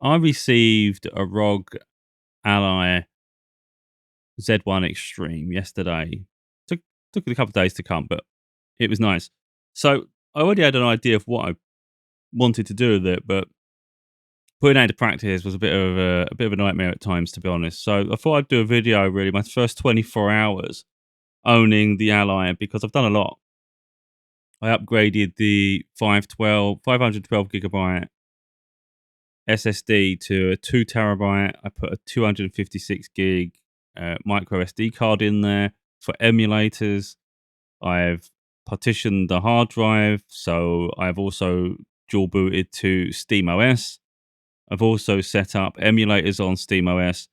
I received a ROG Ally Z1 Extreme yesterday. Took it a couple of days to come, but it was nice. So I already had an idea of what I wanted to do with it, but putting it into practice was a bit of a nightmare at times, to be honest. So I thought I'd do a video, really, my first 24 hours owning the Ally, because I've done a lot. I upgraded the 512 gigabyte SSD to a 2 terabyte. I put a 256 gig micro SD card in there for emulators. I've partitioned the hard drive, so I've also dual booted to SteamOS. I've also set up emulators on SteamOS.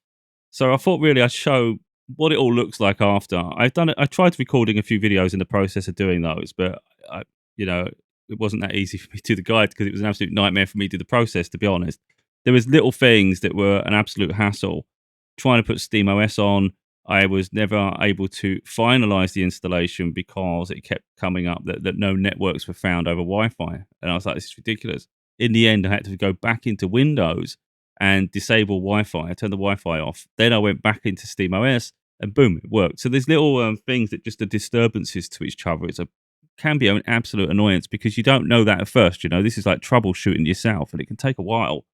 So I thought really I'd show what it all looks like after. I've done it. I tried recording a few videos in the process of doing those, but I, you know, it wasn't that easy for me to do the guide because it was an absolute nightmare for me to do the process, to be honest. There was little things that were an absolute hassle. Trying to put SteamOS on, I was never able to finalize the installation because it kept coming up that no networks were found over Wi-Fi. And I was like, this is ridiculous. In the end, I had to go back into Windows and disable Wi-Fi. I turned the Wi-Fi off. Then I went back into SteamOS and boom, it worked. So there's little things that just are disturbances to each other. Can be an absolute annoyance because you don't know that at first. This is like troubleshooting yourself, and it can take a while.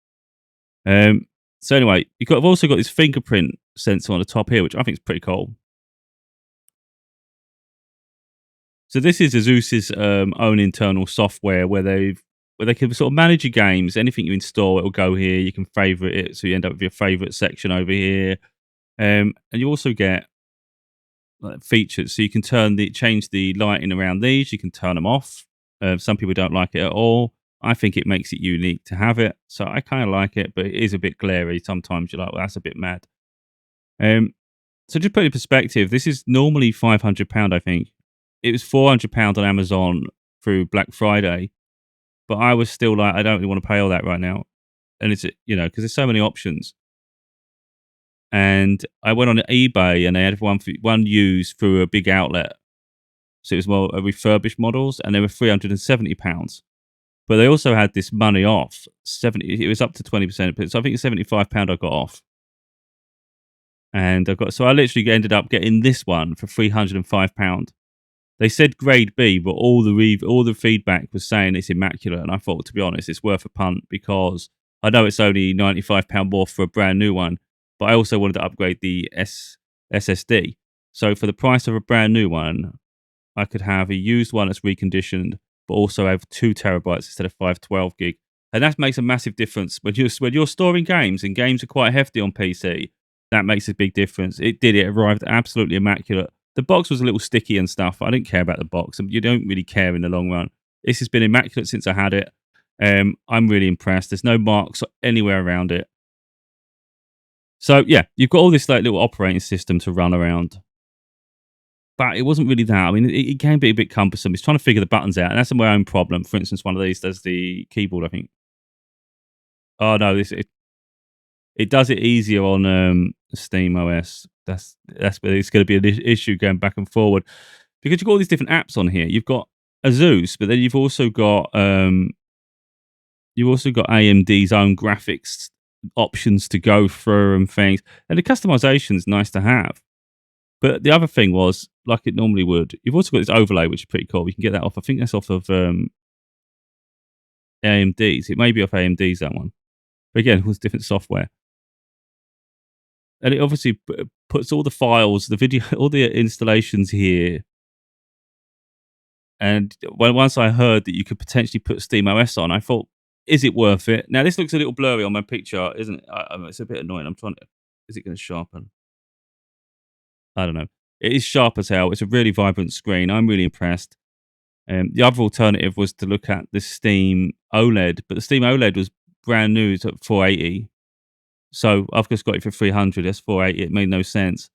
So anyway, I've also got this fingerprint sensor on the top here, which I think is pretty cool. So this is Asus's own internal software where they can sort of manage your games. Anything you install, it'll go here. You can favorite it, so you end up with your favorite section over here. And you also get features, so you can change the lighting around these. You can turn them off. Some people don't like it at all. I think it makes it unique to have it, so I kind of like it, but it is a bit glary. Sometimes you're like, well, that's a bit mad. So just put it in perspective, this is normally £500, I think. It was £400 on Amazon through Black Friday, but I was still like, I don't really want to pay all that right now. And it's, because there's so many options. And I went on eBay and they had one used through a big outlet. So it was more refurbished models, and they were £370. But they also had this money off. It was up to 20%. So I think it's £75 I got off. And so I literally ended up getting this one for £305. They said grade B, but all the feedback was saying it's immaculate. And I thought, to be honest, it's worth a punt because I know it's only £95 more for a brand new one, but I also wanted to upgrade the SSD. So for the price of a brand new one, I could have a used one that's reconditioned, but also have 2 terabytes instead of 512 gig. And that makes a massive difference when you're storing games, and games are quite hefty on PC. That makes a big difference. It arrived absolutely immaculate. The box was a little sticky and stuff. I didn't care about the box, and you don't really care in the long run. This has been immaculate since I had it. I'm really impressed. There's no marks anywhere around it. So yeah, you've got all this like little operating system to run around. But it wasn't really that. I mean, it can be a bit cumbersome. It's trying to figure the buttons out, and that's my own problem. For instance, one of these does the keyboard, I think. Oh no, it does it easier on Steam OS. That's where it's going to be an issue going back and forward, because you've got all these different apps on here. You've got Asus, but then you've also got AMD's own graphics options to go through and things, and the customization's nice to have. But the other thing was, like it normally would, you've also got this overlay, which is pretty cool. You can get that off. I think that's off of AMD's. It may be off AMD's, that one. But again, it was different software. And it obviously puts all the files, the video, all the installations here. And once I heard that you could potentially put SteamOS on, I thought, is it worth it? Now, this looks a little blurry on my picture, isn't it? It's a bit annoying. Is it going to sharpen? I don't know. It is sharp as hell. It's a really vibrant screen. I'm really impressed. The other alternative was to look at the Steam OLED, but the Steam OLED was brand new. It's at 480. So I've just got it for 300. That's 480. It made no sense.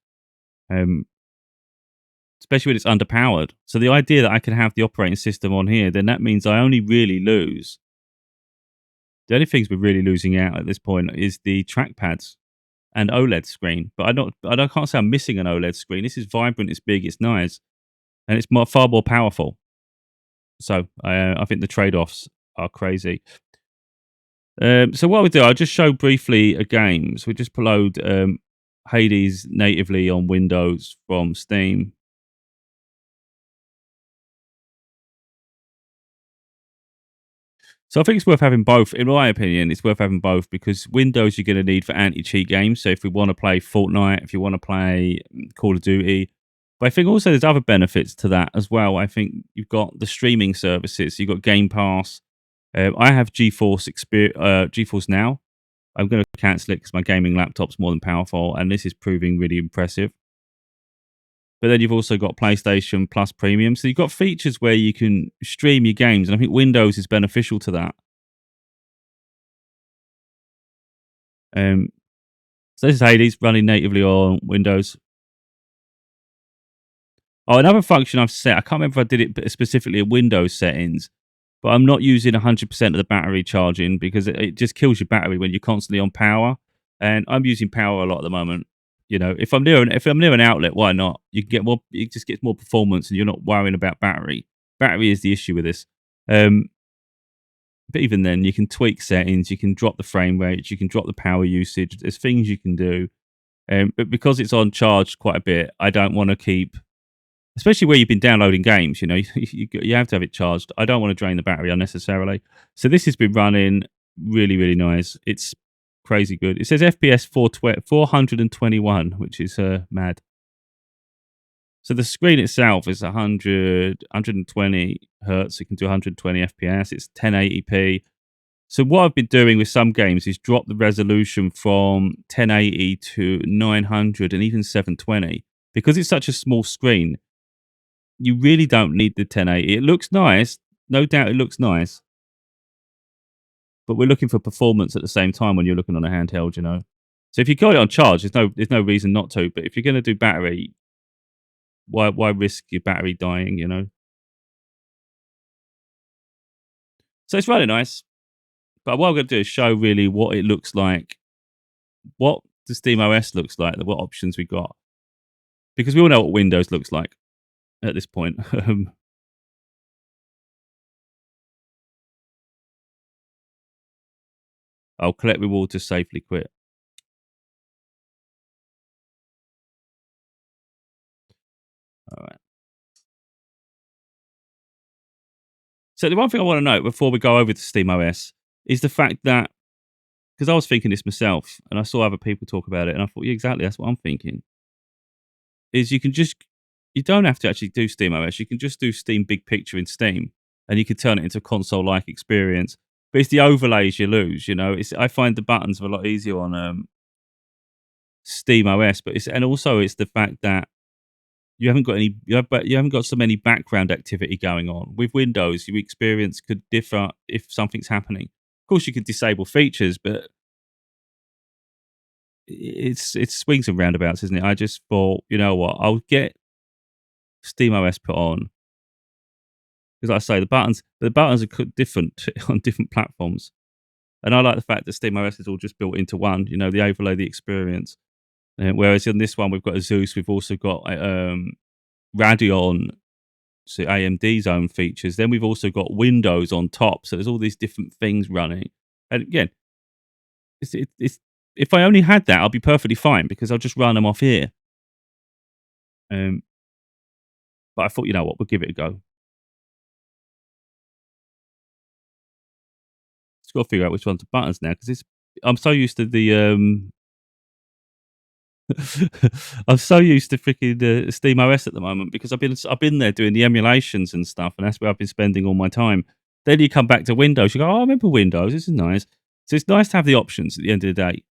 Especially when it's underpowered. So the idea that I can have the operating system on here, then that means I only really lose. The only things we're really losing out at this point is the trackpads and OLED screen. But I can't say I'm missing an OLED screen. This is vibrant, it's big, it's nice, and it's far more powerful. So I think the trade-offs are crazy. So what we do, I'll just show briefly a game. So we just load Hades natively on Windows from Steam. So I think it's worth having both. In my opinion, it's worth having both because Windows you're going to need for anti-cheat games. So if we want to play Fortnite, if you want to play Call of Duty, but I think also there's other benefits to that as well. I think you've got the streaming services. You've got Game Pass. I have GeForce Now. I'm going to cancel it because my gaming laptop's more than powerful, and this is proving really impressive. But then you've also got PlayStation Plus Premium. So you've got features where you can stream your games. And I think Windows is beneficial to that. Um, so this is Hades running natively on Windows. Oh, another function I've set, I can't remember if I did it specifically in Windows settings, but I'm not using 100% of the battery charging because it just kills your battery when you're constantly on power. And I'm using power a lot at the moment. You know, if I'm near an outlet, why not? You can get more. It just gets more performance, and you're not worrying about battery. Battery is the issue with this. Um, but even then, you can tweak settings. You can drop the frame rates. You can drop the power usage. There's things you can do. But because it's on charge quite a bit, I don't want to keep, especially where you've been downloading games. You know, you have to have it charged. I don't want to drain the battery unnecessarily. So this has been running really, really nice. It's crazy good. It says FPS 421, which is mad. So the screen itself is 120 hertz. It can do 120 FPS. It's 1080p. So what I've been doing with some games is drop the resolution from 1080 to 900 and even 720 because it's such a small screen. You really don't need the 1080. It looks nice, no doubt. It looks nice, but we're looking for performance at the same time when you're looking on a handheld. You know, so if you got it on charge, there's no reason not to. But if you're going to do battery, why risk your battery dying? You know, so it's really nice. But what I'm going to do is show really what it looks like, what the Steam OS looks like, what options we got, because we all know what Windows looks like at this point. I'll collect reward to safely quit. All right. So the one thing I want to note before we go over to Steam OS is the fact that because I was thinking this myself and I saw other people talk about it and I thought, yeah, exactly, that's what I'm thinking. Is you don't have to actually do Steam OS. You can just do Steam Big Picture in Steam and you can turn it into a console-like experience. But it's the overlays you lose. You know, I find the buttons are a lot easier on Steam OS, but it's the fact that you haven't got so many background activity going on. With Windows, your experience could differ if something's happening. Of course, you can disable features, but it's swings and roundabouts, isn't it? I just thought, you know what, I'll get SteamOS put on because, like I say, the buttons are different on different platforms, and I like the fact that SteamOS is all just built into one. You know, the overlay, the experience. Whereas on this one, we've got Asus, we've also got Radeon, so AMD's own features. Then we've also got Windows on top. So there's all these different things running. And again, it's if I only had that, I'll be perfectly fine because I'll just run them off here. Um, but I thought, you know what, we'll give it a go. Just got to figure out which one's the buttons now because I'm so used to the I'm so used to freaking Steam OS at the moment because I've been there doing the emulations and stuff, and that's where I've been spending all my time. Then you come back to Windows, you go, "Oh, I remember Windows. This is nice." So it's nice to have the options at the end of the day.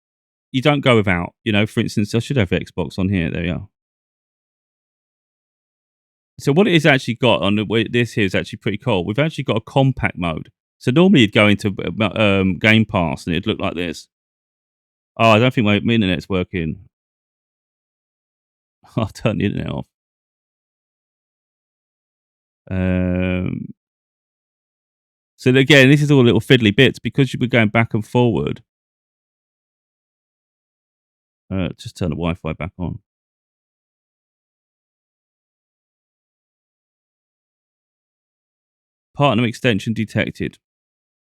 You don't go without. You know, for instance, I should have Xbox on here. There we are. So what it is actually got on this here is actually pretty cool. We've actually got a compact mode. So normally you'd go into Game Pass and it'd look like this. Oh, I don't think my internet's working. I'll turn the internet off. Um, so again, this is all little fiddly bits because you were going back and forward. Just turn the Wi-Fi back on. Partner extension detected.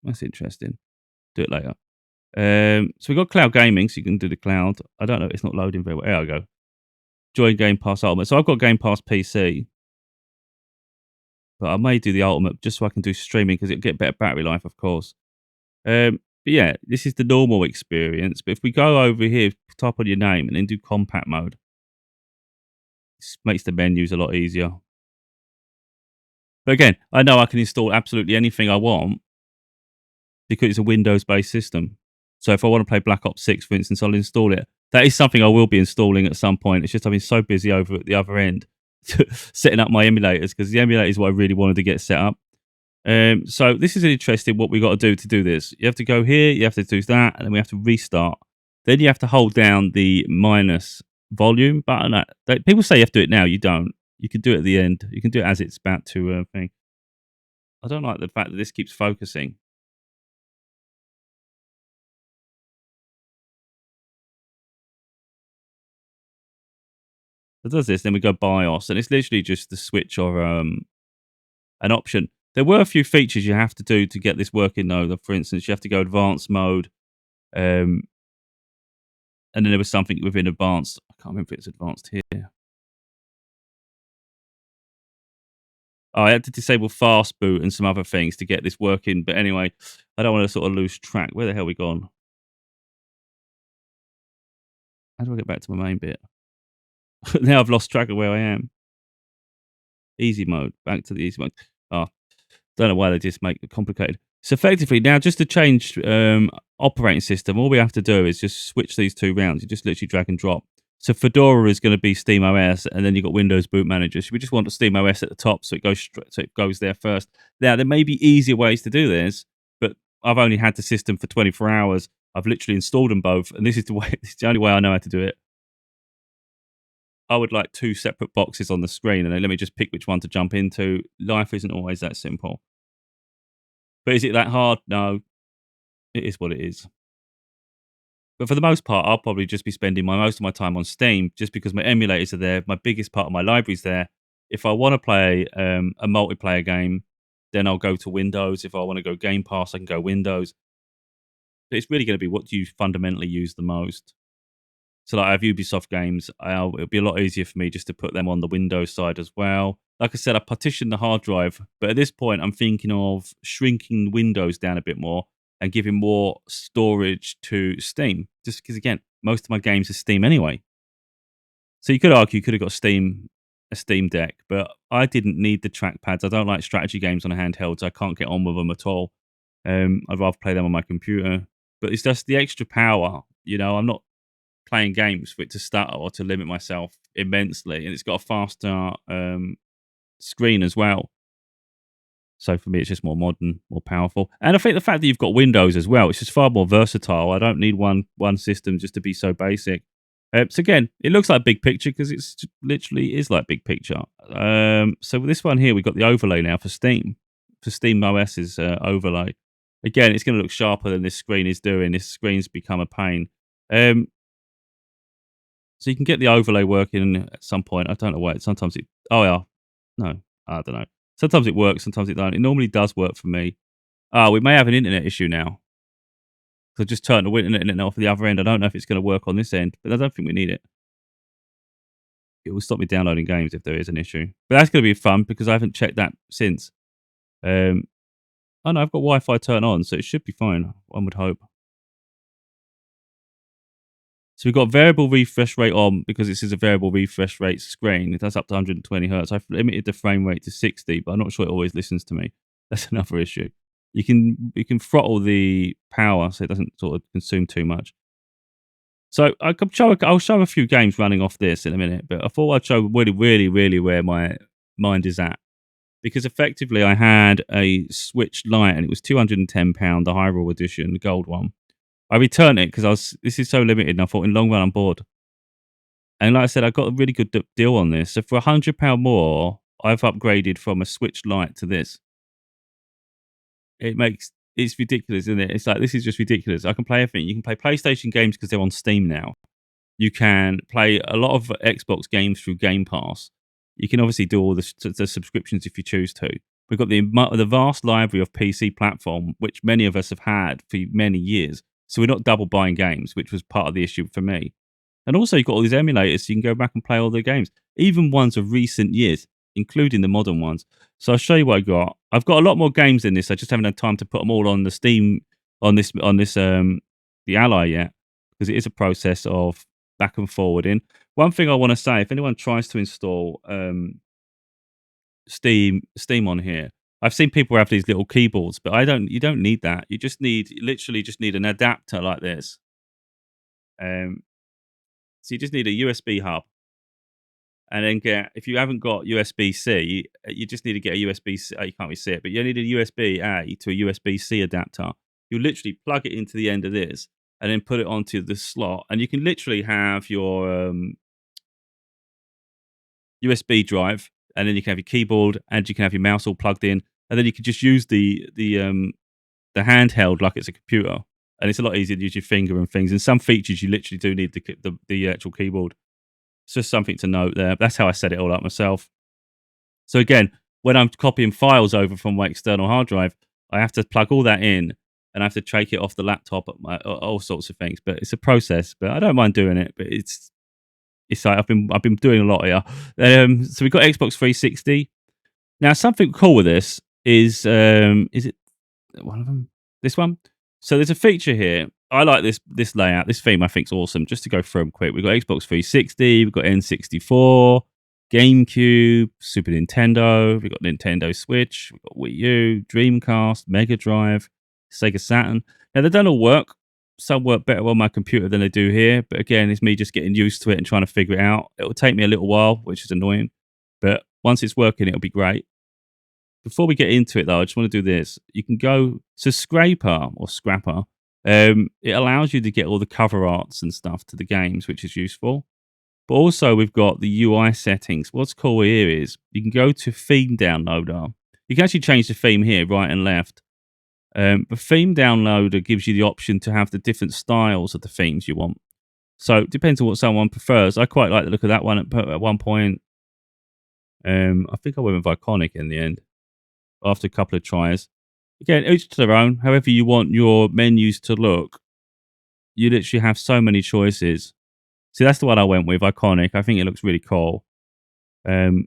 That's interesting. Do it later. So we've got cloud gaming, so you can do the cloud. I don't know, it's not loading very well. There I go. Join Game Pass Ultimate. So I've got Game Pass PC, but I may do the Ultimate just so I can do streaming because it'll get better battery life, of course. But yeah, this is the normal experience. But if we go over here, type on your name and then do compact mode, this makes the menus a lot easier. But again, I know I can install absolutely anything I want because it's a Windows-based system. So if I want to play Black Ops 6, for instance, I'll install it. That is something I will be installing at some point. It's just I've been so busy over at the other end setting up my emulators because the emulator is what I really wanted to get set up. So this is interesting what we got to do this. You have to go here, you have to do that, and then we have to restart. Then you have to hold down the minus volume button. People say you have to do it now. You don't. You can do it at the end. You can do it as it's about to thing. I don't like the fact that this keeps focusing. It does this, then we go BIOS, and it's literally just the switch of an option. There were a few features you have to do to get this working, though. For instance, you have to go advanced mode, and then there was something within advanced. I can't remember if it's advanced here. Oh, I had to disable fast boot and some other things to get this working. But anyway, I don't want to sort of lose track. Where the hell are we gone? How do I get back to my main bit? Now I've lost track of where I am. Easy mode. Back to the easy mode. Oh, don't know why they just make it complicated. So effectively, now just to change operating system, all we have to do is just switch these two rounds. You just literally drag and drop. So Fedora is going to be Steam OS, and then you've got Windows Boot Manager. So we just want the Steam OS at the top, so it goes there first. Now there may be easier ways to do this, but I've only had the system for 24 hours. I've literally installed them both, and this is the way. This is the only way I know how to do it. I would like two separate boxes on the screen, and then let me just pick which one to jump into. Life isn't always that simple. But is it that hard? No, it is what it is. But for the most part, I'll probably just be spending most of my time on Steam just because my emulators are there. My biggest part of my library's there. If I want to play a multiplayer game, then I'll go to Windows. If I want to go Game Pass, I can go Windows. But it's really going to be what do you fundamentally use the most. So like I have Ubisoft games. It'll be a lot easier for me just to put them on the Windows side as well. Like I said, I partitioned the hard drive, but at this point, I'm thinking of shrinking Windows down a bit more and giving more storage to Steam. Just because, again, most of my games are Steam anyway. So you could argue you could have got a Steam Deck, but I didn't need the trackpads. I don't like strategy games on a handheld, so I can't get on with them at all. I'd rather play them on my computer. But it's just the extra power. You know, I'm not playing games for it to stutter or to limit myself immensely, and it's got a faster screen as well. So for me, it's just more modern, more powerful. And I think the fact that you've got Windows as well, it's just far more versatile. I don't need one system just to be so basic. So again, it looks like big picture because it's literally is like big picture. So with this one here, we've got the overlay now for Steam OS's overlay. Again, it's going to look sharper than this screen is doing. This screen's become a pain. So you can get the overlay working at some point. I don't know why. Sometimes it. Oh yeah, no, I don't know. Sometimes it works, sometimes it don't. It normally does work for me. We may have an internet issue now. So just turn the internet off at the other end. I don't know if it's going to work on this end, but I don't think we need it. It will stop me downloading games if there is an issue. But that's going to be fun because I haven't checked that since. Oh no, I've got Wi-Fi turned on, so it should be fine. One would hope. So we've got variable refresh rate on because this is a variable refresh rate screen. It does up to 120 hertz. I've limited the frame rate to 60, but I'm not sure it always listens to me. That's another issue. You can throttle the power so it doesn't sort of consume too much. So I'll show a few games running off this in a minute, but I thought I'd show really where my mind is at. Because effectively I had a Switch Lite and it was £210, the Hyrule edition, the gold one. I returned it because this is so limited, and I thought in the long run I'm bored. And like I said, I got a really good deal on this. So for £100 more, I've upgraded from a Switch Lite to this. It's ridiculous, isn't it? It's like this is just ridiculous. I can play everything. You can play PlayStation games because they're on Steam now. You can play a lot of Xbox games through Game Pass. You can obviously do all the subscriptions if you choose to. We've got the vast library of PC platform, which many of us have had for many years. So we're not double buying games, which was part of the issue for me. And also, you've got all these emulators, so you can go back and play all the games, even ones of recent years, including the modern ones. So I'll show you what I got. I've got a lot more games than this. I just haven't had time to put them all on the Steam on this the Ally yet, because it is a process of back and forwarding. One thing I want to say, if anyone tries to install Steam on here, I've seen people have these little keyboards, but I don't. You don't need that. You just need literally just need an adapter like this. Um, so you just need a USB hub, and then if you haven't got USB C, you just need to get a USB C. You can't really see it, but you need a USB A to a USB C adapter. You literally plug it into the end of this, and then put it onto the slot, and you can literally have your USB drive, and then you can have your keyboard, and you can have your mouse all plugged in, and then you can just use the handheld like it's a computer, and it's a lot easier to use your finger and things. And some features you literally do need the actual keyboard. It's just something to note there. That's how I set it all up myself. So again, when I'm copying files over from my external hard drive, I have to plug all that in, and I have to take it off the laptop, all sorts of things. But it's a process. But I don't mind doing it. But it's like I've been doing a lot here. So we've got Xbox 360. Now something cool with this is it one of them? This one? So there's a feature here. I like this layout. This theme I think is awesome. Just to go through them quick. We've got Xbox 360. We've got N64, GameCube, Super Nintendo. We've got Nintendo Switch. We've got Wii U, Dreamcast, Mega Drive, Sega Saturn. Now they don't all work. Some work better on my computer than they do here. But again, it's me just getting used to it and trying to figure it out. It will take me a little while, which is annoying. But once it's working, it'll be great. Before we get into it, though, I just want to do this. You can go to Scraper or Scrapper. It allows you to get all the cover arts and stuff to the games, which is useful. But also, we've got the UI settings. What's cool here is you can go to Theme Downloader. You can actually change the theme here, right and left. But Theme Downloader gives you the option to have the different styles of the themes you want. So it depends on what someone prefers. I quite like the look of that one at one point. I think I went with Iconic in the end after a couple of tries. Again, each to their own. However you want your menus to look, you literally have so many choices. See, that's the one I went with, Iconic. I think it looks really cool. But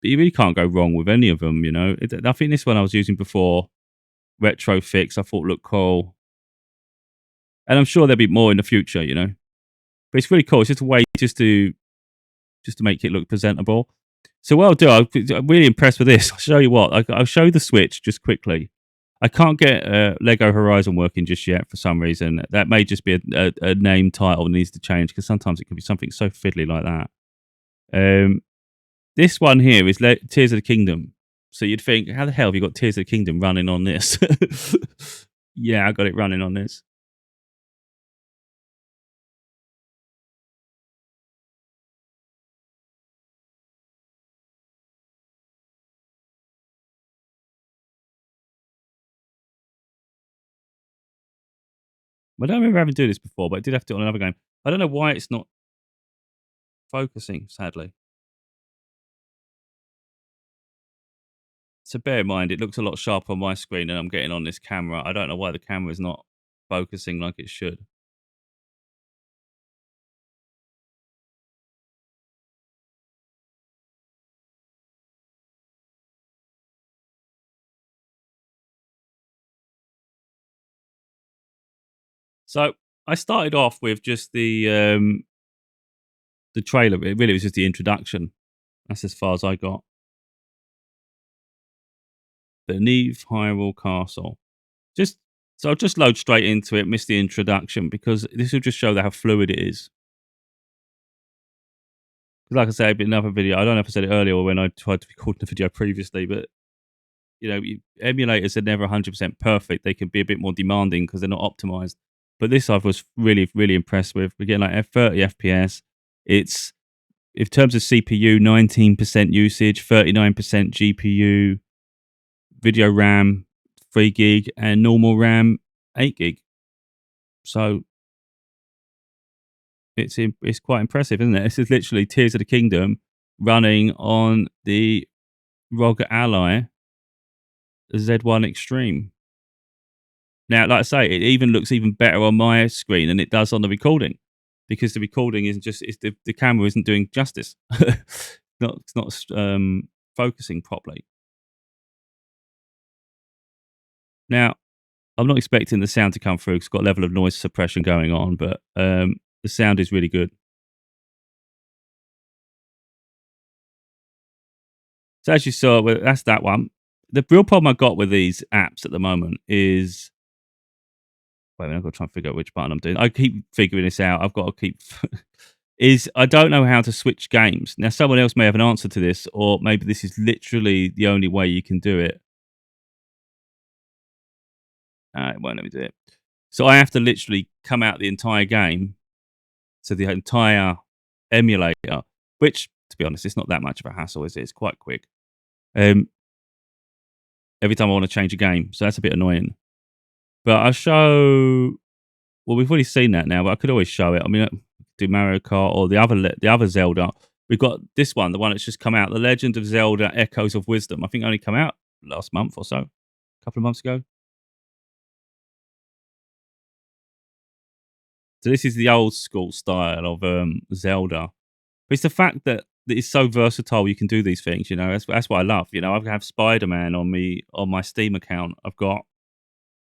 you really can't go wrong with any of them, you know. I think this one I was using before, Retro Fix, I thought looked cool. And I'm sure there'll be more in the future, you know. But it's really cool. It's just a way just to make it look presentable. So what I'll do, I'm really impressed with this. I'll show you what. I'll show you the Switch just quickly. I can't get Lego Horizon working just yet for some reason. That may just be a name title that needs to change, because sometimes it can be something so fiddly like that. This one here is Tears of the Kingdom. So you'd think, how the hell have you got Tears of the Kingdom running on this? Yeah, I got it running on this. I don't remember having to do this before, but I did have to do it on another game. I don't know why it's not focusing, sadly. So bear in mind, it looks a lot sharper on my screen than I'm getting on this camera. I don't know why the camera is not focusing like it should. So I started off with just the trailer. It really was just the introduction. That's as far as I got. The Neve Hyrule Castle. So I'll just load straight into it, miss the introduction, because this will just show how fluid it is. Like I said, another video, I don't know if I said it earlier or when I tried to record the video previously, but you know, emulators are never 100% perfect. They can be a bit more demanding because they're not optimized. But this I was really, really impressed with. We're getting like 30 FPS. It's, in terms of CPU, 19% usage, 39% GPU, video RAM, 3 gig, and normal RAM, 8 gig. So it's quite impressive, isn't it? This is literally Tears of the Kingdom running on the ROG Ally Z1 Extreme. Now, like I say, it even looks even better on my screen than it does on the recording, because the recording isn't just the camera isn't doing justice. It's not focusing properly. Now, I'm not expecting the sound to come through. It's got a level of noise suppression going on, but the sound is really good. So as you saw, well, that's that one. The real problem I got with these apps at the moment is, wait a minute, I've got to try and figure out which button I'm doing. I keep figuring this out. I've got to keep is I don't know how to switch games. Now, someone else may have an answer to this, or maybe this is literally the only way you can do it. It won't let me do it. So I have to literally come out the entire game, so the entire emulator, which, to be honest, it's not that much of a hassle, is it? It's quite quick. Every time I want to change a game, so that's a bit annoying. But I show. Well, we've already seen that now, but I could always show it. I mean, do Mario Kart or the other Zelda. We've got this one, the one that's just come out, The Legend of Zelda: Echoes of Wisdom. I think it only come out last month or so, a couple of months ago. So this is the old school style of Zelda. But it's the fact that it's so versatile. You can do these things. You know, that's what I love. You know, I have Spider-Man on my Steam account. I've got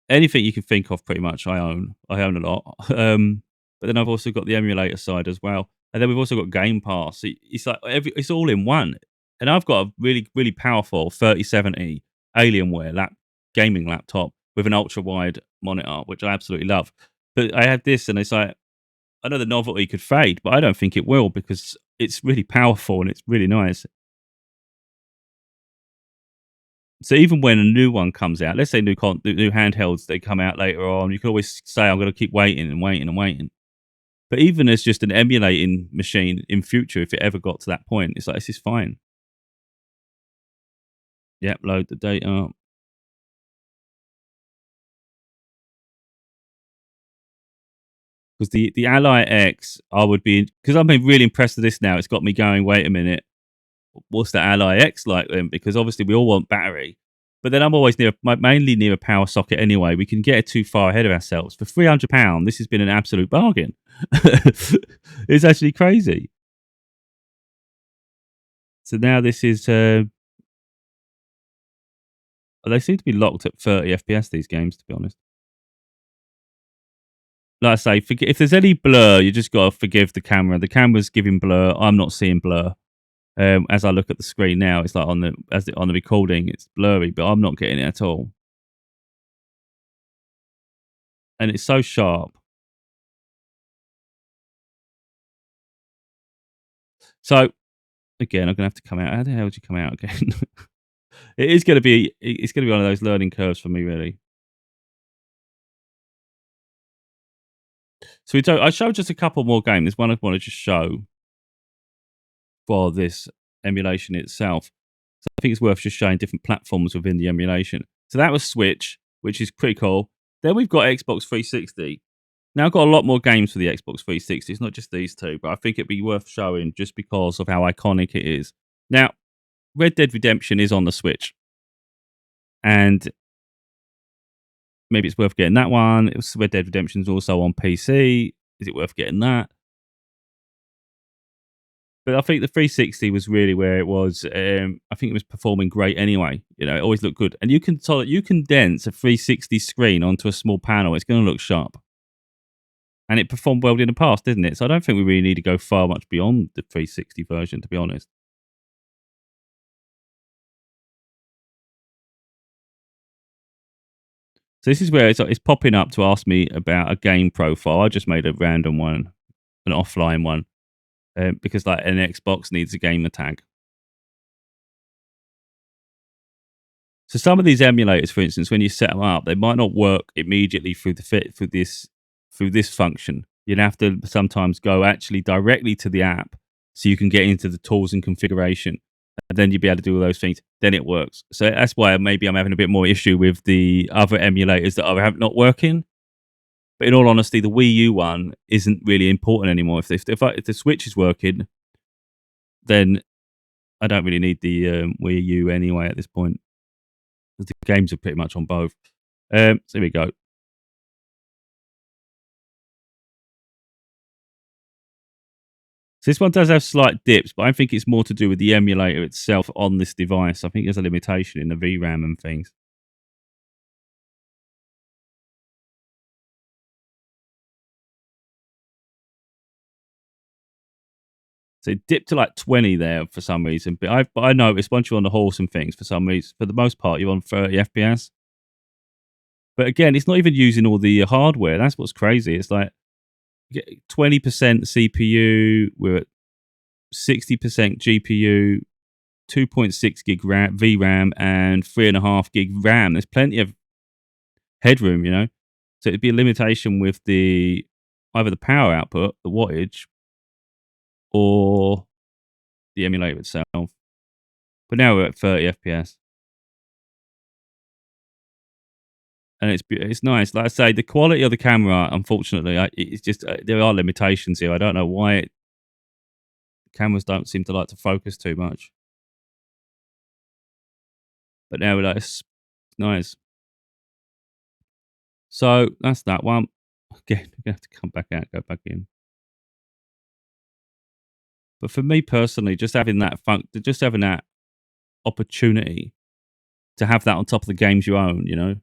anything you can think of, pretty much. I own a lot. But then I've also got the emulator side as well, and then we've also got Game Pass. It's like it's all in one. And I've got a really really powerful 3070 Alienware gaming laptop with an ultra wide monitor, which I absolutely love. But I had this, and it's like, I know the novelty could fade, but I don't think it will, because it's really powerful and it's really nice. So even when a new one comes out, let's say new handhelds, they come out later on, you can always say, I'm going to keep waiting and waiting and waiting. But even as just an emulating machine in future, if it ever got to that point, it's like, this is fine. Yep, load the data. Because the Ally X, I would be, because I've been really impressed with this now. It's got me going, wait a minute, what's the Ally X like then? Because obviously we all want battery. But then I'm always mainly near a power socket anyway. We can get it too far ahead of ourselves. For £300, this has been an absolute bargain. It's actually crazy. So now this is, they seem to be locked at 30 FPS, these games, to be honest. Like I say, if there's any blur, you just got to forgive the camera. The camera's giving blur. I'm not seeing blur. As I look at the screen now, it's like on the recording, it's blurry, but I'm not getting it at all. And it's so sharp. So again, I'm gonna have to come out. How the hell did you come out again? It's gonna be one of those learning curves for me, really. So I showed just a couple more games. There's one I want to just show for this emulation itself. So I think it's worth just showing different platforms within the emulation. So that was Switch, which is pretty cool. Then we've got Xbox 360. Now I've got a lot more games for the Xbox 360. It's not just these two, but I think it'd be worth showing just because of how iconic it is. Now, Red Dead Redemption is on the Switch, and maybe it's worth getting that one. Red Dead Redemption is also on PC. Is it worth getting that? But I think the 360 was really where it was. I think it was performing great anyway. You know, it always looked good, and you condense a 360 screen onto a small panel. It's going to look sharp. And it performed well in the past, didn't it? So I don't think we really need to go far much beyond the 360 version, to be honest. So this is where it's popping up to ask me about a game profile. I just made a random one, an offline one, because like an Xbox needs a gamer tag. So some of these emulators, for instance, when you set them up, they might not work immediately through this function. You'd have to sometimes go actually directly to the app, so you can get into the tools and configuration, and then you'd be able to do all those things. Then it works. So that's why maybe I'm having a bit more issue with the other emulators that are not working. But in all honesty, the Wii U one isn't really important anymore. If the Switch is working, then I don't really need the Wii U anyway at this point, because the games are pretty much on both. So here we go. So this one does have slight dips, but I think it's more to do with the emulator itself on this device. I think there's a limitation in the VRAM and things. So it dipped to like 20 there for some reason. But I noticed once you're on the horse and things, for some reason, for the most part, you're on 30 FPS. But again, it's not even using all the hardware. That's what's crazy. It's like 20% CPU, we're at 60% GPU, 2.6 gig RAM, VRAM, and 3.5 gig RAM. There's plenty of headroom, you know. So it'd be a limitation with the either the power output, the wattage, or the emulator itself. But now we're at 30 FPS. And it's nice. Like I say, the quality of the camera, unfortunately, it's just there are limitations here. I don't know why cameras don't seem to like to focus too much. But now we're like, it's nice. So that's that one. Again, we're gonna have to come back out, go back in. But for me personally, just having that opportunity to have that on top of the games you own, you know.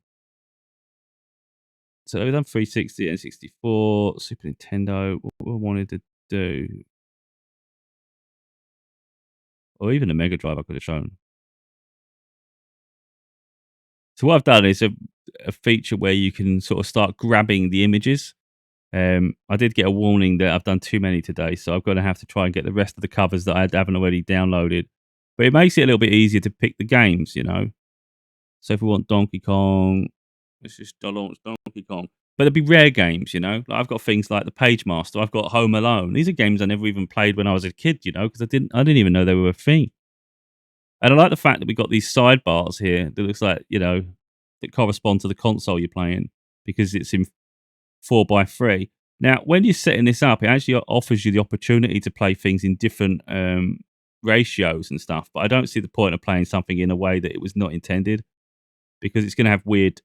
So we've done 360 and 64, Super Nintendo. What we wanted to do, or even a Mega Drive, I could have shown. So what I've done is a feature where you can sort of start grabbing the images. I did get a warning that I've done too many today, so I'm going to have to try and get the rest of the covers that I haven't already downloaded. But it makes it a little bit easier to pick the games, you know. So if we want Donkey Kong, let's just launch Donkey Kong. But there'll be rare games, you know. Like I've got things like the Page Master. I've got Home Alone. These are games I never even played when I was a kid, you know, because I didn't even know they were a thing. And I like the fact that we got these sidebars here that looks like, you know, that correspond to the console you're playing because it's in 4:3. Now, when you're setting this up, it actually offers you the opportunity to play things in different ratios and stuff. But I don't see the point of playing something in a way that it was not intended because it's going to have weird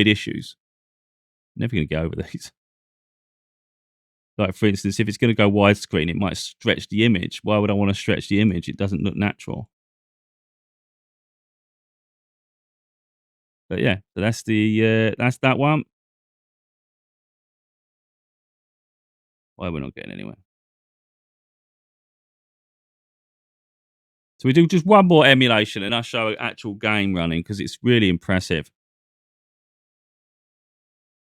issues. Never going to go over these. Like, for instance, if it's going to go widescreen, it might stretch the image. Why would I want to stretch the image? It doesn't look natural. But yeah, so that's that one. Why we're not getting anywhere. So we do just one more emulation and I'll show an actual game running because it's really impressive.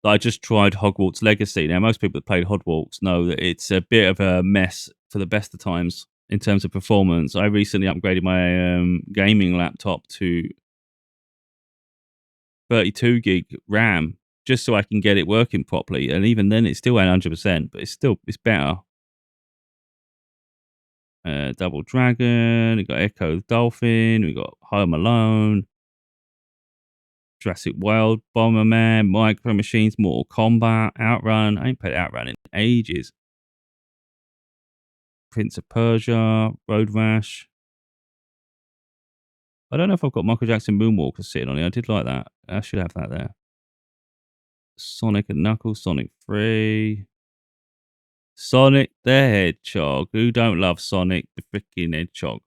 I just tried Hogwarts Legacy. Now, most people that played Hogwarts know that it's a bit of a mess for the best of times in terms of performance. I recently upgraded my gaming laptop to 32 gig RAM just so I can get it working properly. And even then, it's still at 100%, but it's better. Double Dragon, we got Echo the Dolphin, we got Home Alone, Jurassic World, Bomberman, Micro Machines, Mortal Kombat, Outrun. I ain't played Outrun in ages. Prince of Persia, Road Rash. I don't know if I've got Michael Jackson Moonwalker sitting on it. I did like that. I should have that there. Sonic and Knuckles, Sonic 3. Sonic the Hedgehog. Who don't love Sonic the freaking Hedgehog?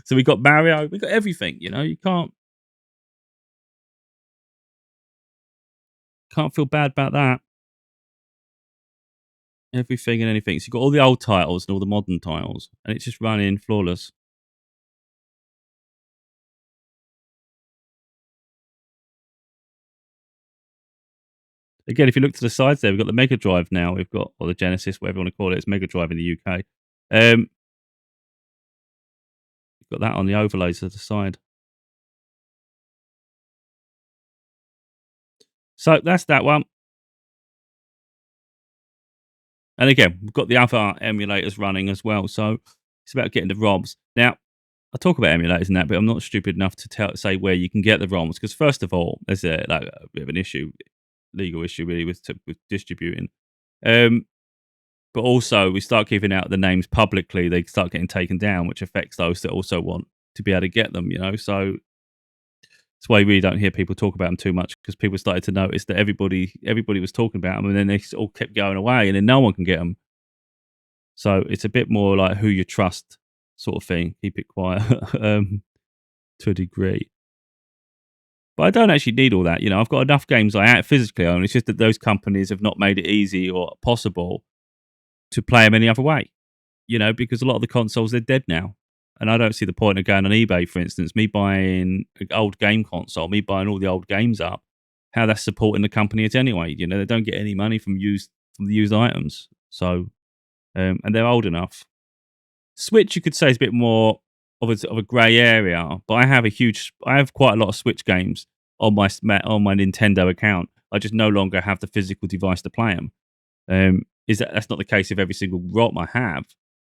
So we got Mario. We got everything, you know. You can't feel bad about that. Everything and anything. So you've got all the old titles and all the modern titles, and it's just running flawless. Again, if you look to the sides there, we've got the Mega Drive now. We've got, or the Genesis, whatever you want to call it. It's Mega Drive in the UK. We've got that on the overlays to the side. So that's that one. And again, we've got the other emulators running as well. So it's about getting the ROMs. Now, I talk about emulators and that, but I'm not stupid enough to say where you can get the ROMs. Because first of all, there's a bit of an issue, legal issue really, with distributing. But also, we start giving out the names publicly, they start getting taken down, which affects those that also want to be able to get them, you know. So that's why you really don't hear people talk about them too much because people started to notice that everybody was talking about them and then they all kept going away and then no one can get them. So it's a bit more like who you trust sort of thing. Keep it quiet to a degree. But I don't actually need all that. You know, I've got enough games I physically own. It's just that those companies have not made it easy or possible to play them any other way. You know, because a lot of the consoles, they're dead now. And I don't see the point of going on eBay, for instance, me buying an old game console, me buying all the old games up, how that's supporting the company it's anyway. You know, they don't get any money from the used items. So, and they're old enough. Switch, you could say, is a bit more of a grey area, but I have quite a lot of Switch games on my Nintendo account. I just no longer have the physical device to play them. That's not the case of every single ROM I have,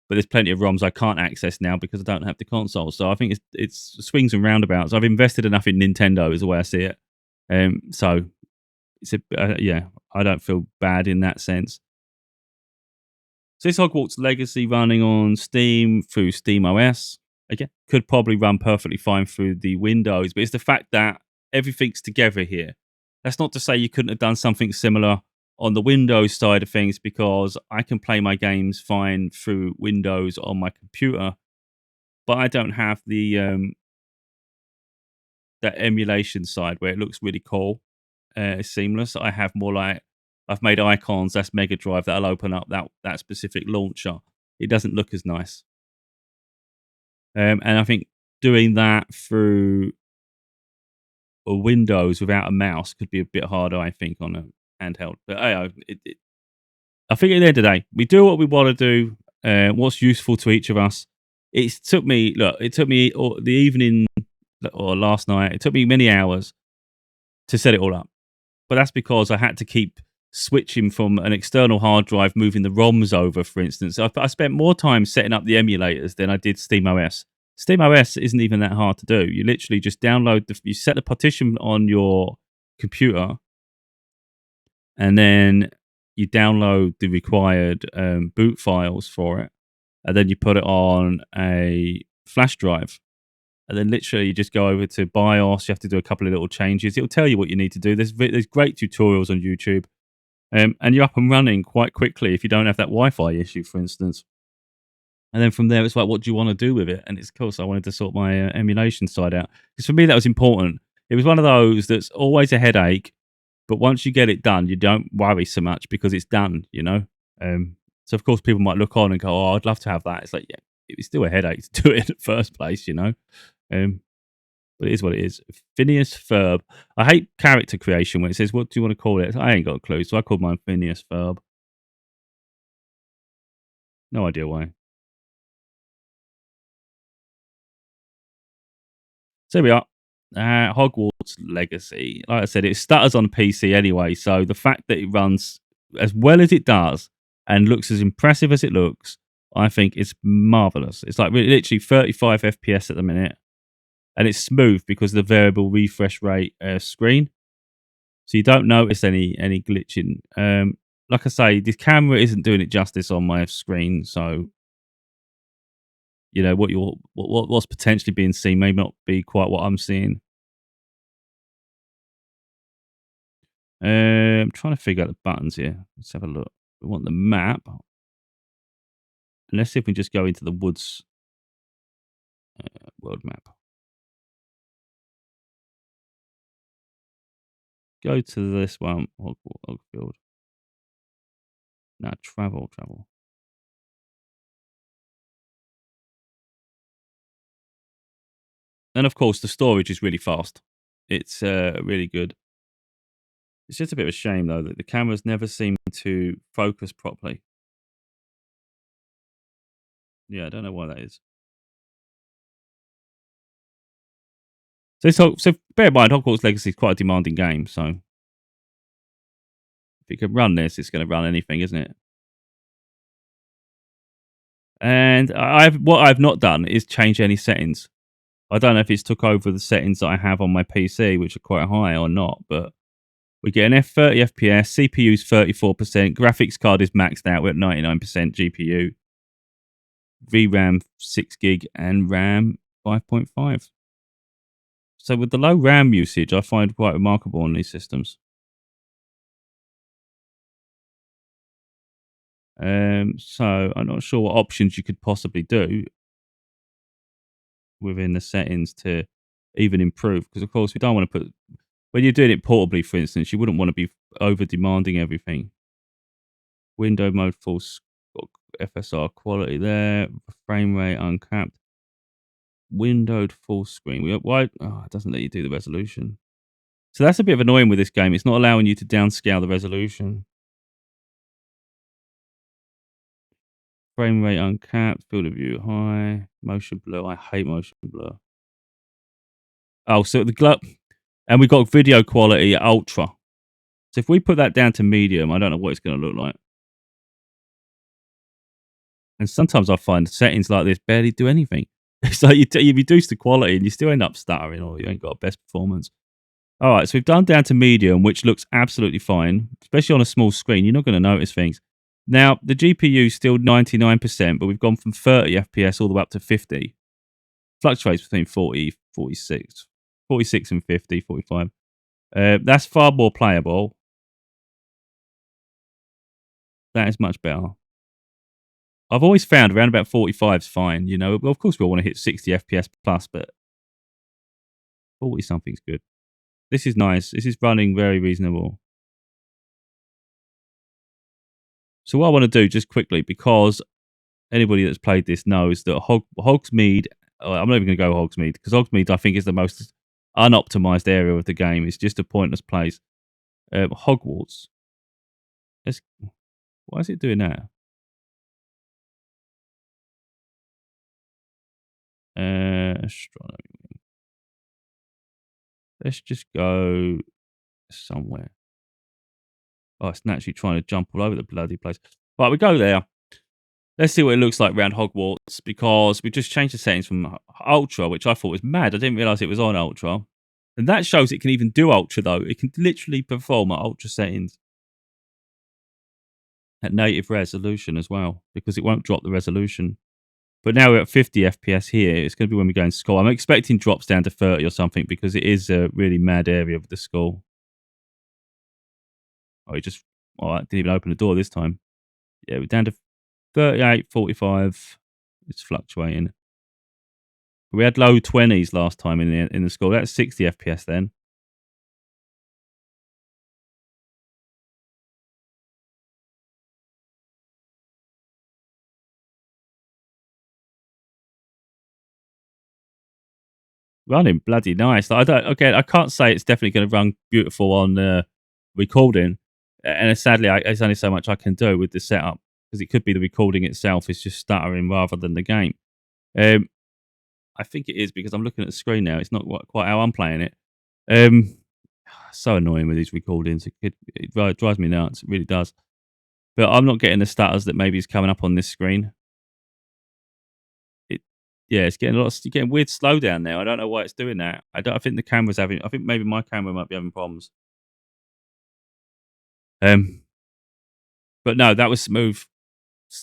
but there's plenty of ROMs I can't access now because I don't have the console. So I think it's swings and roundabouts. I've invested enough in Nintendo, is the way I see it. So yeah, I don't feel bad in that sense. So this Hogwarts Legacy running on Steam through SteamOS. Again, could probably run perfectly fine through the Windows, but it's the fact that everything's together here. That's not to say you couldn't have done something similar on the Windows side of things, because I can play my games fine through Windows on my computer, but I don't have the that emulation side where it looks really cool. It's seamless. I have more like I've made icons. That's Mega Drive. That'll open up that specific launcher. It doesn't look as nice. And I think doing that through a Windows without a mouse could be a bit harder, I think, on a handheld. But I think at the end of the day, we do what we want to do, what's useful to each of us. It took me the evening or last night, it took me many hours to set it all up. But that's because I had to keep switching from an external hard drive, moving the ROMs over, for instance. I spent more time setting up the emulators than I did SteamOS. SteamOS isn't even that hard to do. You literally just you set the partition on your computer, and then you download the required boot files for it, and then you put it on a flash drive. And then literally you just go over to BIOS. You have to do a couple of little changes. It'll tell you what you need to do. There's great tutorials on YouTube. And you're up and running quite quickly if you don't have that Wi-Fi issue, for instance. And then from there, it's like, what do you want to do with it? And it's cool. So I wanted to sort my emulation side out. Because for me, that was important. It was one of those that's always a headache. But once you get it done, you don't worry so much because it's done, you know. So, of course, people might look on and go, oh, I'd love to have that. It's like, yeah, it was still a headache to do it in the first place, you know. But it is what it is. Phineas Ferb. I hate character creation when it says, what do you want to call it? I ain't got a clue. So I called mine Phineas Ferb. No idea why. So here we are. Hogwarts Legacy. Like I said, it stutters on PC anyway. So the fact that it runs as well as it does and looks as impressive as it looks, I think is marvelous. It's like literally 35 FPS at the minute. And it's smooth because of the variable refresh rate screen. So you don't notice any glitching. Like I say, the camera isn't doing it justice on my screen. So, you know, what's potentially being seen may not be quite what I'm seeing. I'm trying to figure out the buttons here. Let's have a look. We want the map. And let's see if we just go into the woods world map. Go to this one, Hogfield. No, travel. And of course, the storage is really fast. It's really good. It's just a bit of a shame, though, that the cameras never seem to focus properly. Yeah, I don't know why that is. So bear in mind, Hogwarts Legacy is quite a demanding game. So if it can run this, it's going to run anything, isn't it? And what I've not done is change any settings. I don't know if it's took over the settings that I have on my PC, which are quite high or not, but we get an 30 FPS, CPU's 34%, graphics card is maxed out at 99% GPU, VRAM 6 gig, and RAM 5.5. So with the low RAM usage, I find quite remarkable on these systems. So I'm not sure what options you could possibly do within the settings to even improve. Because of course we don't want to put when you're doing it portably, for instance, you wouldn't want to be over demanding everything. Window mode full FSR quality there, frame rate uncapped, windowed full screen. Why? Oh, it doesn't let you do the resolution. So that's a bit of annoying with this game. It's not allowing you to downscale the resolution. Frame rate uncapped, field of view high, motion blur. I hate motion blur. Oh, so and we got video quality ultra. So if we put that down to medium, I don't know what it's going to look like. And sometimes I find settings like this barely do anything. It's like you reduce the quality and you still end up stuttering or you ain't got best performance. All right, so we've done down to medium, which looks absolutely fine, especially on a small screen. You're not going to notice things. Now, the GPU is still 99%, but we've gone from 30 FPS all the way up to 50. Fluctuates between 40, 46, 46 and 50, 45. That's far more playable. That is much better. I've always found around about 45 is fine. You know, well, of course, we all want to hit 60 FPS plus, but 40 something's good. This is nice. This is running very reasonable. So what I want to do just quickly, because anybody that's played this knows that Hogsmeade, I'm not even going to go Hogsmeade, because Hogsmeade I think is the most unoptimized area of the game. It's just a pointless place. Hogwarts. Why is it doing that? Astronomy. Let's just go somewhere. Oh, it's naturally trying to jump all over the bloody place. Right, we go there. Let's see what it looks like around Hogwarts, because we just changed the settings from Ultra, which I thought was mad. I didn't realise it was on Ultra. And that shows it can even do Ultra, though. It can literally perform at Ultra settings at native resolution as well, because it won't drop the resolution. But now we're at 50 FPS here. It's going to be when we go in school. I'm expecting drops down to 30 or something, because it is a really mad area of the school. Oh, it just... All right, didn't even open the door this time. Yeah, we're down to 38, 45. It's fluctuating. We had low 20s last time in the school. That's 60 FPS then. Running bloody nice. I can't say it's definitely going to run beautiful on recording. And sadly, there's only so much I can do with the setup, because it could be the recording itself is just stuttering rather than the game. I think it is, because I'm looking at the screen now. It's not quite how I'm playing it. So annoying with these recordings. It drives me nuts. It really does. But I'm not getting the stutters that maybe is coming up on this screen. Yeah, it's getting you're getting weird slowdown now. I don't know why it's doing that. I think the camera's having. I think maybe my camera might be having problems. Um, but no, that was smooth.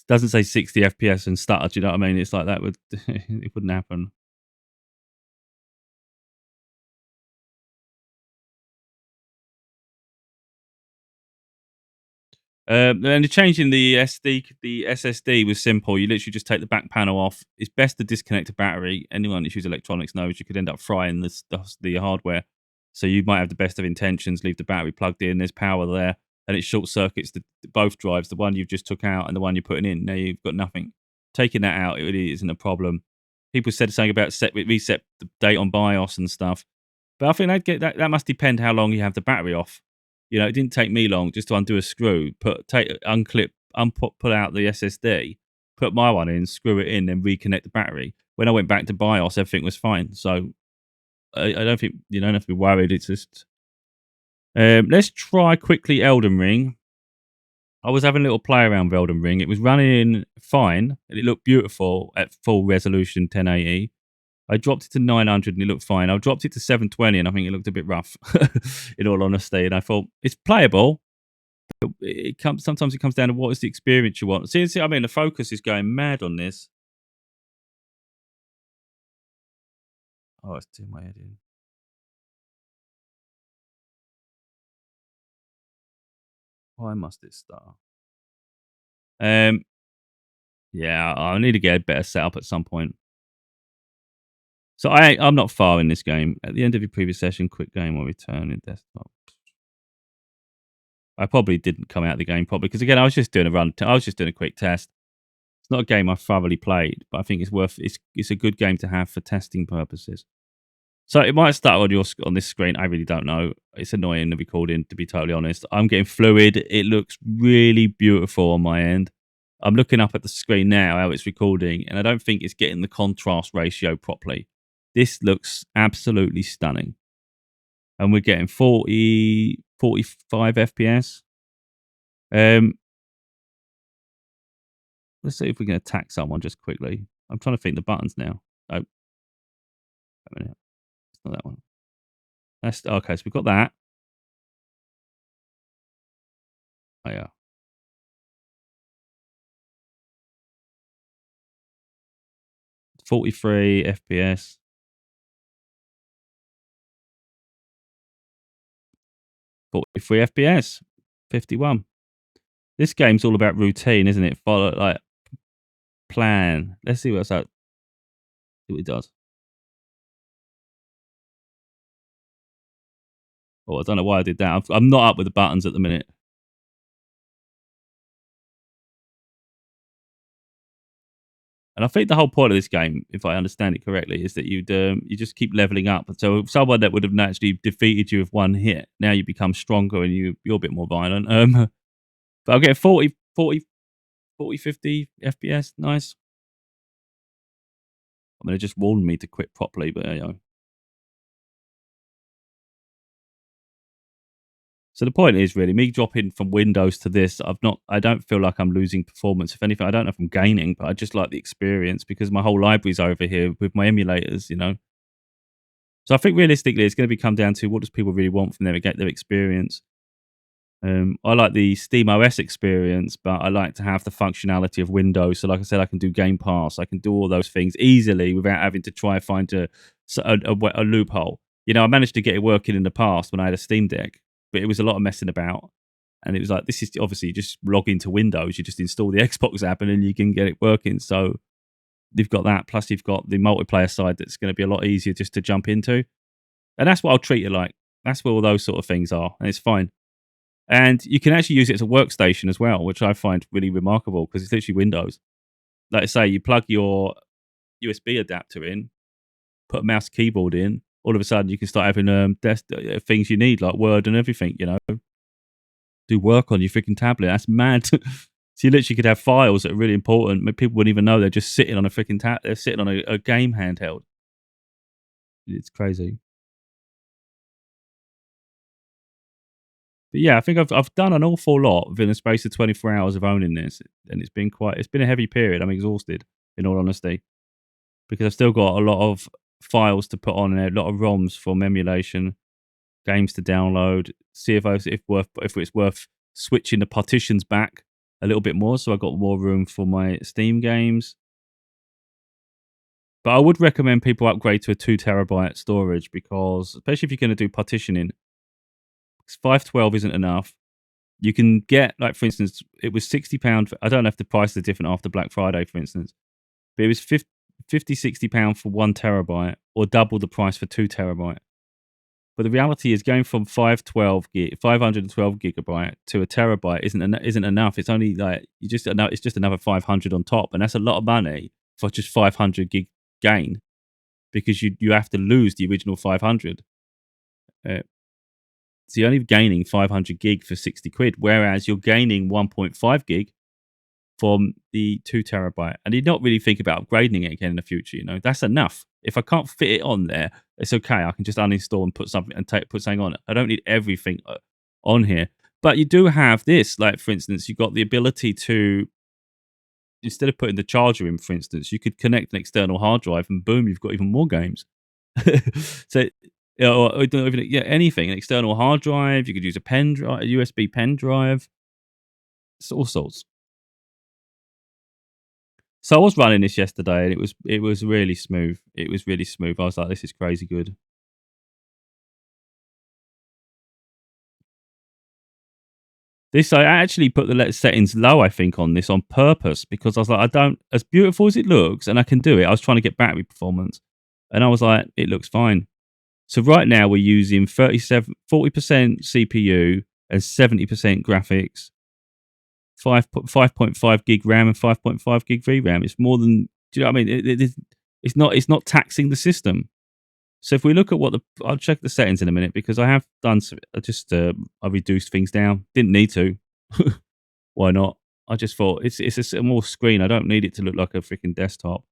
Doesn't say 60 FPS and stutter. Do you know what I mean? It's like that would it wouldn't happen. And changing the SSD was simple. You literally just take the back panel off. It's best to disconnect a battery. Anyone that uses electronics knows you could end up frying the hardware. So you might have the best of intentions, leave the battery plugged in. There's power there, and it short circuits both drives, the one you've just took out and the one you're putting in. Now you've got nothing. Taking that out, it really isn't a problem. People said something about reset the date on BIOS and stuff, but I think they'd get that. That must depend how long you have the battery off. You know, it didn't take me long just to undo a screw, pull out the SSD, put my one in, screw it in, then reconnect the battery. When I went back to BIOS, everything was fine. So I don't think you don't have to be worried. It's just let's try quickly Elden Ring. I was having a little play around with Elden Ring. It was running fine and it looked beautiful at full resolution 1080. I dropped it to 900 and it looked fine. I dropped it to 720 and I think it looked a bit rough, in all honesty. And I thought it's playable. But sometimes it comes down to what is the experience you want. See, I mean, the focus is going mad on this. Oh, it's doing my head in. Why must it start? Um, yeah, I need to get a better setup at some point. So I'm not far in this game. At the end of your previous session, quit game or return in desktop. I probably didn't come out of the game properly because again, I was just doing a run. I was just doing a quick test. It's not a game I thoroughly played, but I think it's worth. It's a good game to have for testing purposes. So it might start on this screen. I really don't know. It's annoying the recording, to be totally honest. I'm getting fluid. It looks really beautiful on my end. I'm looking up at the screen now how it's recording, and I don't think it's getting the contrast ratio properly. This looks absolutely stunning. And we're getting 45 FPS. Let's see if we can attack someone just quickly. I'm trying to think the buttons now. Oh, wait a minute. It's not that one. That's okay. So we've got that. Oh yeah. 43 FPS. 43 FPS. 51. This game's all about routine, isn't it? Follow like plan. Let's see what's that. See what it does. Oh, I don't know why I did that. I'm not up with the buttons at the minute. And I think the whole point of this game, if I understand it correctly, is that you just keep leveling up. So someone that would have naturally defeated you with one hit, now you become stronger and you're a bit more violent. But I'll get 40, 50 FPS. Nice. I mean, it just warned me to quit properly, but you know. So the point is really me dropping from Windows to this. I don't feel like I'm losing performance. If anything, I don't know if I'm gaining, but I just like the experience because my whole library's over here with my emulators, you know. So I think realistically, it's going to come down to what does people really want from them to get their experience. I like the Steam OS experience, but I like to have the functionality of Windows. So, like I said, I can do Game Pass. I can do all those things easily without having to try and find a loophole. You know, I managed to get it working in the past when I had a Steam Deck, but it was a lot of messing about. And it was like, this is obviously you just log into Windows, you just install the Xbox app, and then you can get it working. So, you've got that. Plus, you've got the multiplayer side that's going to be a lot easier just to jump into. And that's what I'll treat it like. That's what all those sort of things are. And it's fine. And you can actually use it as a workstation as well, which I find really remarkable because it's literally Windows. Like I say, you plug your USB adapter in, put a mouse keyboard in, all of a sudden you can start having things you need like Word and everything, you know, do work on your freaking tablet. That's mad. So you literally could have files that are really important. People wouldn't even know they're just sitting on a freaking they're sitting on a game handheld. It's crazy. But yeah, I think I've done an awful lot within the space of 24 hours of owning this, and it's been a heavy period. I'm exhausted, in all honesty, because I've still got a lot of files to put on there, a lot of ROMs from emulation, games to download. See if it's worth switching the partitions back a little bit more, so I got more room for my Steam games. But I would recommend people upgrade to a 2 terabyte storage because, especially if you're going to do partitioning, 512 isn't enough. You can get, like, for instance, it was £60. I don't know if the prices are different after Black Friday, for instance, but it was £50, £60 for 1 terabyte or double the price for 2 terabyte. But the reality is going from 512 gigabyte to a terabyte isn't enough. It's only like it's just another 500 on top, and that's a lot of money for just 500 gig gain because you have to lose the original 500. So you're only gaining 500 gig for 60 quid, whereas you're gaining 1.5 gig from the 2 terabyte. And you not really think about upgrading it again in the future. You know, that's enough. If I can't fit it on there, it's okay. I can just uninstall and put something on it. I don't need everything on here. But you do have this, like, for instance, you've got the ability to, instead of putting the charger in, for instance, you could connect an external hard drive and boom, you've got even more games. So, or don't even, yeah, anything, an external hard drive. You could use a pen drive, a USB pen drive. It's all sorts. So I was running this yesterday, and it was really smooth. It was really smooth. I was like, this is crazy good. This I actually put the settings low, I think, on this on purpose because I was like, I don't as beautiful as it looks, and I can do it. I was trying to get battery performance, and I was like, it looks fine. So right now we're using 40% CPU and 70% graphics, 5.5 gig RAM and 5.5 gig VRAM. It's more than, do you know what I mean? It's not taxing the system. So if we look at I'll check the settings in a minute because I have done I reduced things down. Didn't need to. Why not? I just thought it's a small screen. I don't need it to look like a freaking desktop.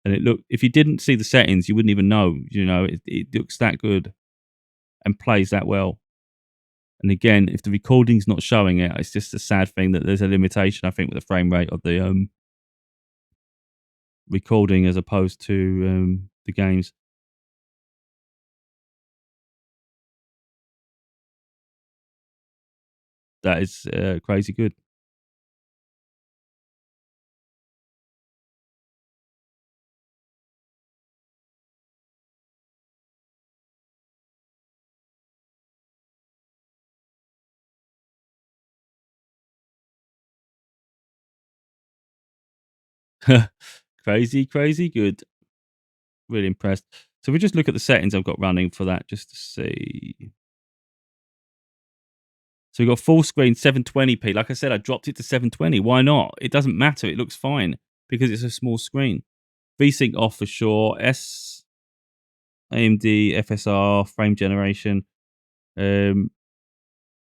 And if you didn't see the settings, you wouldn't even know. You know, it looks that good and plays that well. And again, if the recording's not showing it, it's just a sad thing that there's a limitation, I think, with the frame rate of the recording as opposed to the games. That is crazy good. Crazy, crazy good. Really impressed. So we just look at the settings I've got running for that just to see. So we've got full screen 720p. Like I said, I dropped it to 720. Why not? It doesn't matter. It looks fine because it's a small screen. VSync off for sure. AMD FSR frame generation. And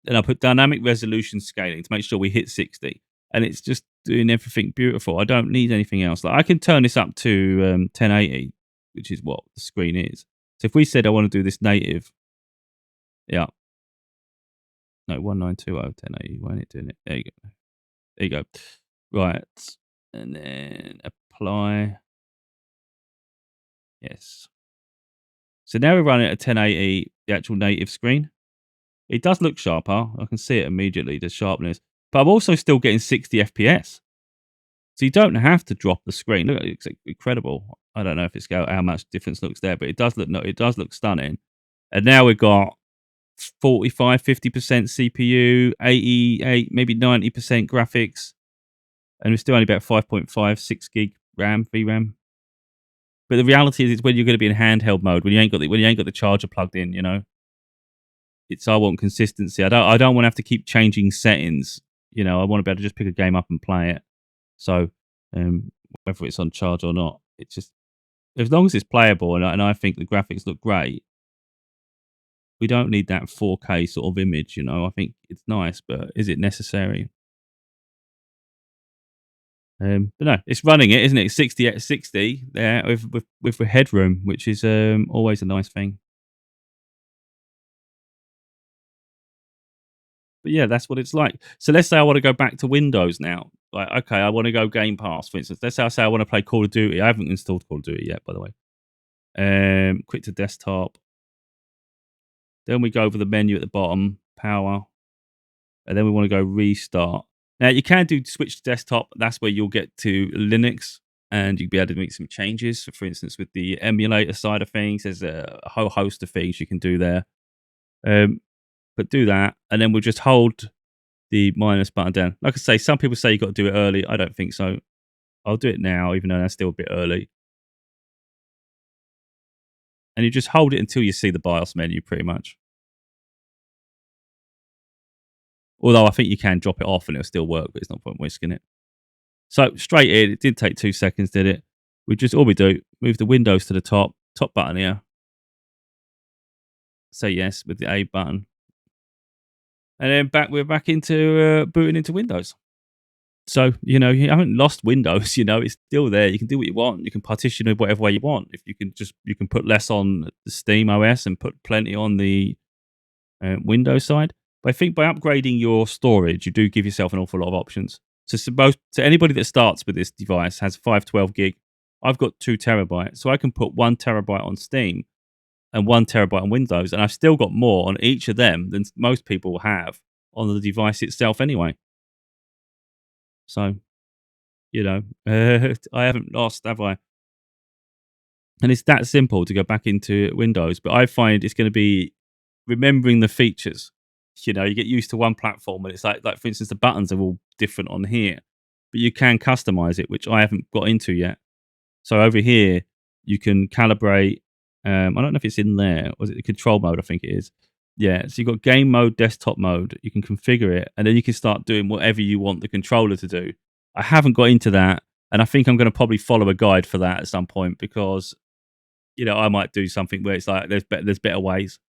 I put dynamic resolution scaling to make sure we hit 60. And it's just doing everything beautiful. I don't need anything else. Like I can turn this up to 1080, which is what the screen is. So if we said I want to do this native, yeah, no 1920 1080. Why ain't it doing it? There you go. There you go. Right, and then apply. Yes. So now we're running at a 1080, the actual native screen. It does look sharper. I can see it immediately, the sharpness. But I'm also still getting 60 FPS. So you don't have to drop the screen. Look, it's incredible. I don't know if it's how much difference looks there, but it does look it does look stunning. And now we've got 45, 50% CPU, 88, maybe 90% graphics, and we're still only about 5.56 gig RAM, VRAM. But the reality is, it's when you're going to be in handheld mode, when you ain't got the charger plugged in. You know, I want consistency. I don't want to have to keep changing settings. You know, I want to be able to just pick a game up and play it. So whether it's on charge or not, it's just as long as it's playable and I think the graphics look great. We don't need that 4K sort of image. You know, I think it's nice, but is it necessary? But no, it's running it, isn't it? 60 at 60 there with the headroom, which is always a nice thing. But yeah, that's what it's like. So let's say I want to go back to Windows now. Like, okay, I want to go Game Pass, for instance. Let's say I want to play Call of Duty. I haven't installed Call of Duty yet, by the way. Quick to desktop. Then we go over the menu at the bottom, power, and then we want to go restart. Now you can do switch to desktop. That's where you'll get to Linux, and you'll be able to make some changes. So for instance, with the emulator side of things, there's a whole host of things you can do there. But do that, and then we'll just hold the minus button down. Like I say, some people say you've got to do it early. I don't think so. I'll do it now, even though that's still a bit early. And you just hold it until you see the BIOS menu, pretty much. Although I think you can drop it off and it'll still work, but it's not point whisking it. So straight in, it did take 2 seconds, did it? All we do, move the Windows to the top button here. Say yes with the A button. And then we're back into booting into Windows. So, you know, you haven't lost Windows, you know, it's still there. You can do what you want. You can partition it whatever way you want. If you can put less on the Steam OS and put plenty on the Windows side. But I think by upgrading your storage, you do give yourself an awful lot of options. So anybody that starts with this device has 512 gig. I've got 2 terabytes, so I can put 1 terabyte on Steam and 1 terabyte on Windows, and I've still got more on each of them than most people have on the device itself anyway. So, you know, I haven't lost, have I? And it's that simple to go back into Windows, but I find it's going to be remembering the features. You know, you get used to one platform, and it's like for instance, the buttons are all different on here, but you can customize it, which I haven't got into yet. So over here, you can calibrate. I don't know if it's in there. Was it the control mode? I think it is. Yeah. So you've got game mode, desktop mode. You can configure it, and then you can start doing whatever you want the controller to do. I haven't got into that, and I think I'm going to probably follow a guide for that at some point because I might do something where it's like there's better ways,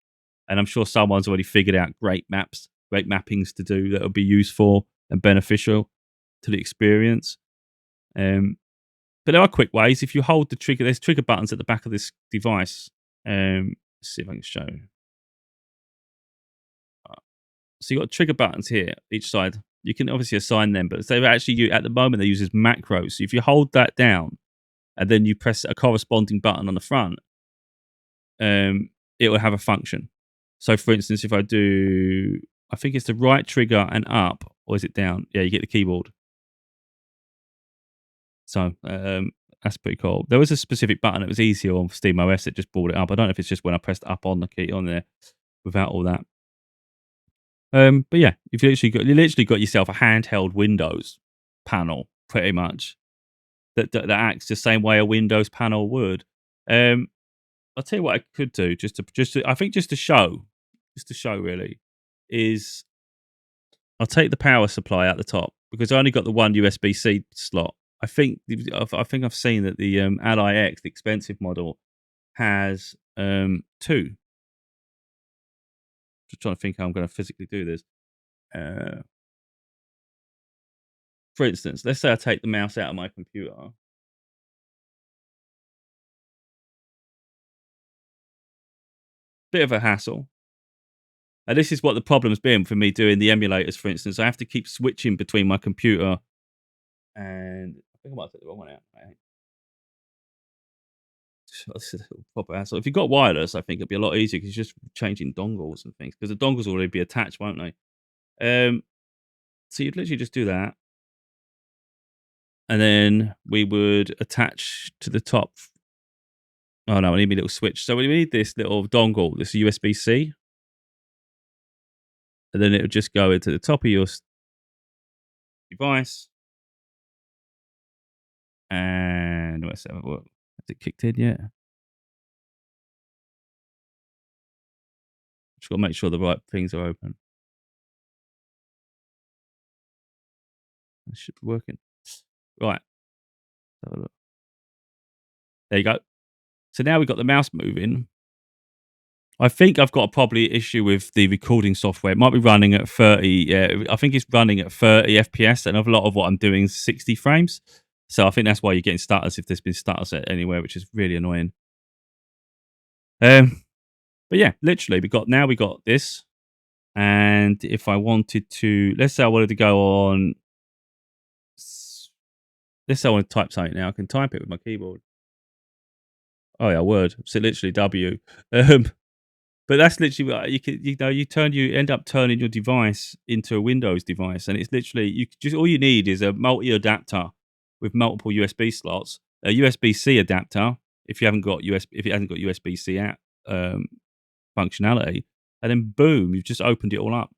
and I'm sure someone's already figured out great mappings to do that will be useful and beneficial to the experience. But there are quick ways. If you hold the trigger, there's trigger buttons at the back of this device. Let's see if I can show. So you've got trigger buttons here, each side. You can obviously assign them, but they're actually, at the moment, they use as macros. So if you hold that down and then you press a corresponding button on the front, it will have a function. So for instance, if I do, I think it's the right trigger and up, or is it down? Yeah, you get the keyboard. So that's pretty cool. There was a specific button that was easier on SteamOS that just brought it up. I don't know if it's just when I pressed up on the key on there without all that. But yeah, you literally got yourself a handheld Windows panel, pretty much, that acts the same way a Windows panel would. I'll tell you what I could do just to show really is I'll take the power supply out the top because I only got the one USB-C slot. I think I've seen that the Ally X, the expensive model, has two. Just trying to think how I'm going to physically do this. For instance, let's say I take the mouse out of my computer. Bit of a hassle. And this is what the problem's been for me doing the emulators, for instance. I have to keep switching between my computer and I think I might take the wrong one out. This is a proper hassle. If you've got wireless, I think it'd be a lot easier because you're just changing dongles and things because the dongles will already be attached, won't they? So you'd literally just do that. And then we would attach to the top. Oh no, I need my little switch. So we need this little dongle, this USB-C. And then it would just go into the top of your device. And let's have a look. Has it kicked in yet? Just got to make sure the right things are open. It should be working. Right. Have a look. There you go. So now we've got the mouse moving. I think I've got a probably issue with the recording software. It might be running at 30. Yeah, I think it's running at 30 FPS, and a lot of what I'm doing is 60 frames. So I think that's why you're getting stutters if there's been stutters anywhere, which is really annoying. But yeah, literally, we got this. And if I wanted to, let's say I wanted to go on, let's say I want to type something now, I can type it with my keyboard. Oh yeah, Word. So literally W. But that's literally what you end up turning your device into a Windows device, and it's literally all you need is a multi adapter with multiple USB slots, a USB-C adapter if it hasn't got USB-C out functionality, and then boom, you've just opened it all up.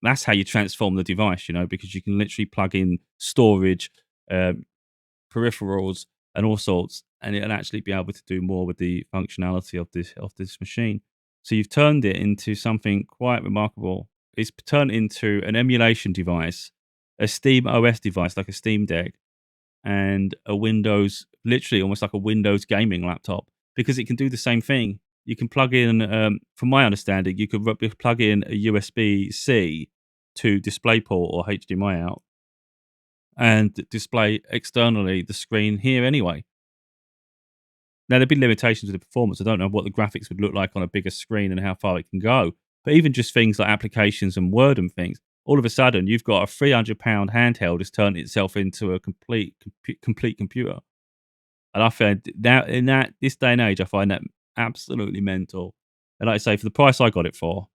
That's how you transform the device, because you can literally plug in storage, peripherals, and all sorts, and it'll actually be able to do more with the functionality of this machine. So you've turned it into something quite remarkable. It's turned into an emulation device, a Steam OS device like a Steam Deck, and a Windows, literally almost like a Windows gaming laptop, because it can do the same thing. You can plug in, from my understanding, you could plug in a USB-C to DisplayPort or HDMI out and display externally the screen here anyway. Now, there'd be limitations with the performance. I don't know what the graphics would look like on a bigger screen and how far it can go. But even just things like applications and Word and things, all of a sudden, you've got a £300 handheld has turned itself into a complete computer. And I find now, this day and age, I find that absolutely mental. And like I say, for the price I got it for,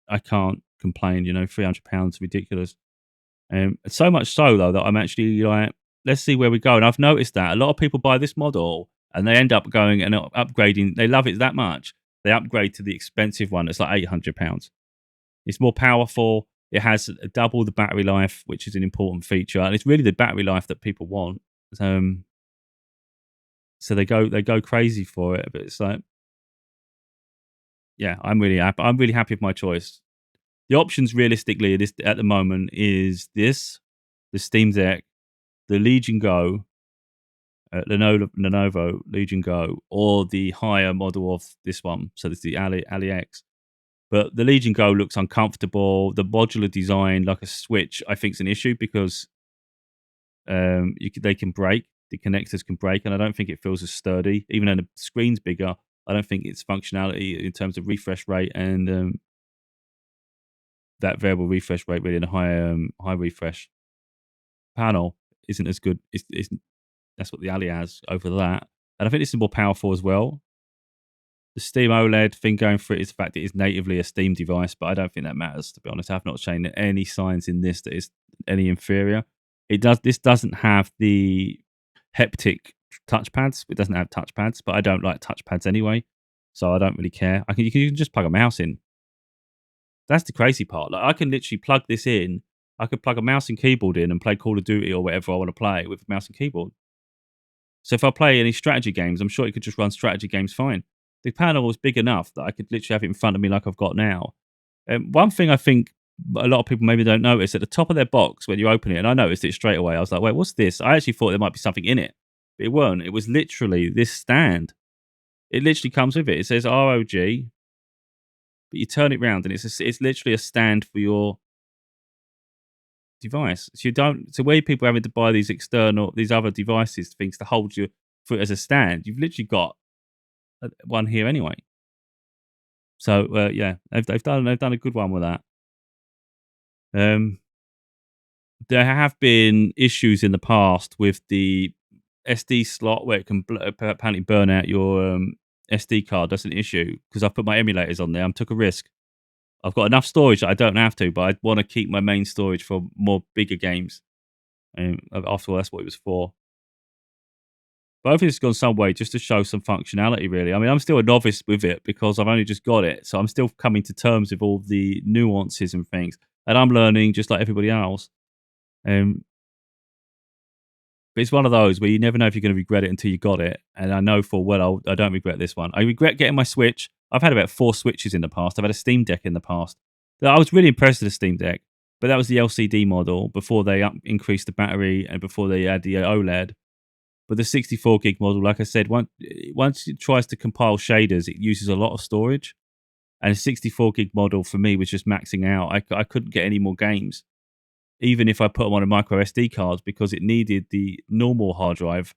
I can't complain. £300 is ridiculous. So much so, though, that I'm actually like, let's see where we go. And I've noticed that a lot of people buy this model and they end up going and upgrading. They love it that much. They upgrade to the expensive one that's like £800. It's more powerful. It has double the battery life, which is an important feature, and it's really the battery life that people want. So they go crazy for it. But it's like, yeah, I'm really happy. I'm really happy with my choice. The options realistically at the moment is this, the Steam Deck, the Legion Go, Lenovo Legion Go, or the higher model of this one. So it's the Ally X. But the Legion Go looks uncomfortable. The modular design, like a Switch, I think is an issue because they can break. The connectors can break, and I don't think it feels as sturdy. Even though the screen's bigger, I don't think its functionality in terms of refresh rate and that variable refresh rate, really, and a high refresh panel isn't as good. That's what the Ally has over that, and I think this is more powerful as well. The Steam OLED thing going for it is the fact that it's natively a Steam device, but I don't think that matters, to be honest. I've not seen any signs in this that is any inferior. This doesn't have the haptic touchpads. It doesn't have touchpads, but I don't like touchpads anyway, so I don't really care. You can just plug a mouse in. That's the crazy part. Like, I can literally plug this in. I could plug a mouse and keyboard in and play Call of Duty or whatever I want to play with a mouse and keyboard. So if I play any strategy games, I'm sure it could just run strategy games fine. The panel was big enough that I could literally have it in front of me like I've got now. One thing I think a lot of people maybe don't notice, at the top of their box when you open it, and I noticed it straight away, I was like, wait, what's this? I actually thought there might be something in it, but it weren't. It was literally this stand. It literally comes with it. It says ROG, but you turn it around and it's literally a stand for your device. So where people are having to buy these other devices, things to hold your foot as a stand, you've literally got one here anyway. So yeah, they've done a good one with that. There have been issues in the past with the SD slot where it can apparently burn out your SD card. That's an issue because I've put my emulators on there. I took a risk. I've got enough storage that I don't have to, but I want to keep my main storage for more bigger games. After all, that's what it was for. But I think it's gone some way just to show some functionality, really. I mean, I'm still a novice with it because I've only just got it. So I'm still coming to terms with all the nuances and things. And I'm learning just like everybody else. But it's one of those where you never know if you're going to regret it until you got it. And I know full well I don't regret this one. I regret getting my Switch. I've had about 4 Switches in the past. I've had a Steam Deck in the past. I was really impressed with the Steam Deck. But that was the LCD model before they increased the battery and before they had the OLED. But the 64 gig model, like I said, once it tries to compile shaders, it uses a lot of storage. And a 64 gig model for me was just maxing out. I couldn't get any more games, even if I put them on a micro SD card, because it needed the normal hard drive,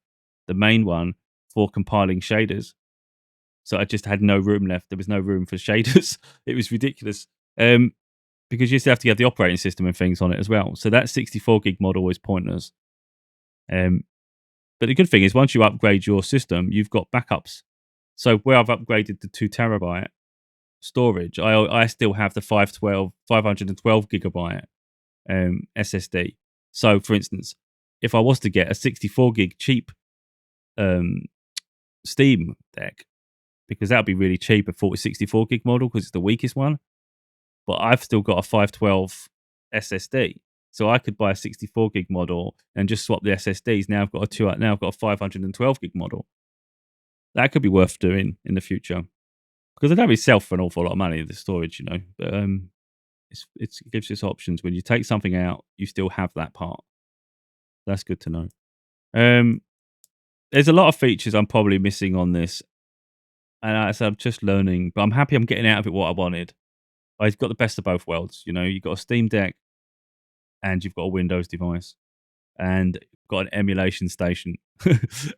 the main one, for compiling shaders. So I just had no room left. There was no room for shaders. It was ridiculous. Because you used to have to get the operating system and things on it as well. So that 64 gig model is pointless. But the good thing is, once you upgrade your system, you've got backups. So where I've upgraded to 2 terabyte storage, I still have the 512 gigabyte SSD. So, for instance, if I was to get a 64 gig cheap Steam Deck, because that would be really cheap, a 64 gig model, because it's the weakest one. But I've still got a 512 SSD. So I could buy a 64 gig model and just swap the SSDs. Now I've got a 512 gig model. That could be worth doing in the future, because I don't really sell for an awful lot of money, the storage, But it gives us options. When you take something out, you still have that part. That's good to know. There's a lot of features I'm probably missing on this, and I'm just learning. But I'm happy I'm getting out of it what I wanted. I've got the best of both worlds. You've got a Steam Deck, and you've got a Windows device, and you've got an EmulationStation.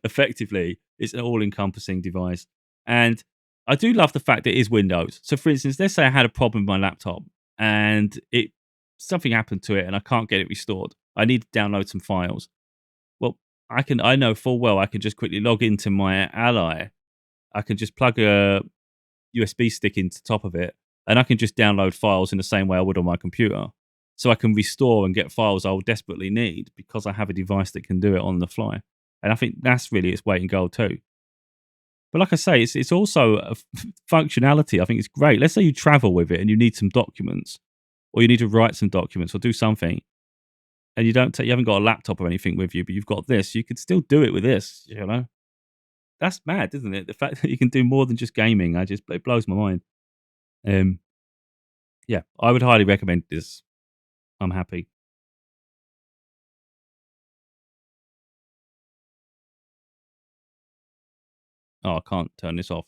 Effectively, it's an all-encompassing device. And I do love the fact that it is Windows. So, for instance, let's say I had a problem with my laptop, and something happened to it, and I can't get it restored. I need to download some files. Well, I know full well I can just quickly log into my Ally. I can just plug a USB stick into the top of it, and I can just download files in the same way I would on my computer. So I can restore and get files I will desperately need because I have a device that can do it on the fly. And I think that's really its weight in gold too. But like I say, it's also a functionality. I think it's great. Let's say you travel with it and you need some documents. or you need to write some documents or do something, and you haven't got a laptop or anything with you, but you've got this, you could still do it with this. You know, that's mad, isn't it? The fact that you can do more than just gaming, it blows my mind. Um, yeah, I would highly recommend this. I'm happy. Oh, I can't turn this off.